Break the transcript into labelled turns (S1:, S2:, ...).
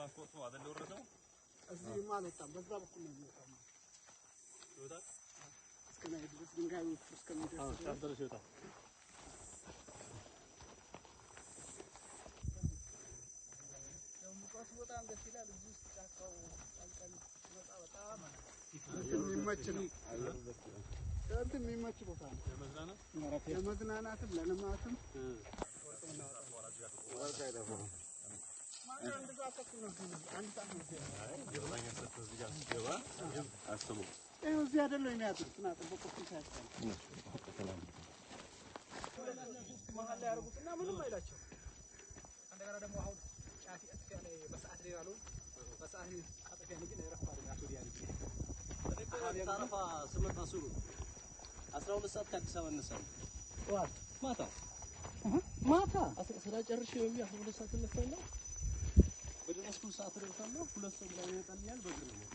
S1: ትራንስፖርት ነው አይደል ወረደው
S2: እዚህ ማለት ነው በዛ በኩል ነው የሚወጣው
S1: ይወጣል
S2: እስከና ድረስ ድንጋዮች እስከሚደርስ
S1: ድረስ ይወጣል
S2: ሙቀቱ በጣም ደስ ይላል እዚህ ውስጥ ጫካው አልቀን ወጣ በጣም የሚመች ነው እንትን የሚመች ቦታ ነው ለመዝናናትም ለልማትም እዚህ አይደለም የሚያድሩት እና ጥበቆችን ሳይቻል መሀል ላይ ያደርጉትና ምንም አይላቸው እንደገና ደግሞ አሁን ጫፊ እስከለ በሰዓት ላይ ያለው በሰዓት አጠገብ ግን ረፋድ ነው አቶ ዲያኒ
S3: ታረፋ ስመጣ ሱሩ 12 ሰዓት ከአዲስ አበባ እንነሳለን
S2: ዋት
S3: ማታ ስራ ጨርሼ ወይ 12 ሰዓት እንነሳለን በደረስኩ ሰዓት ደርሳለሁ 2 ሰዓት ላይ ይወጣልኛል በእግር ነው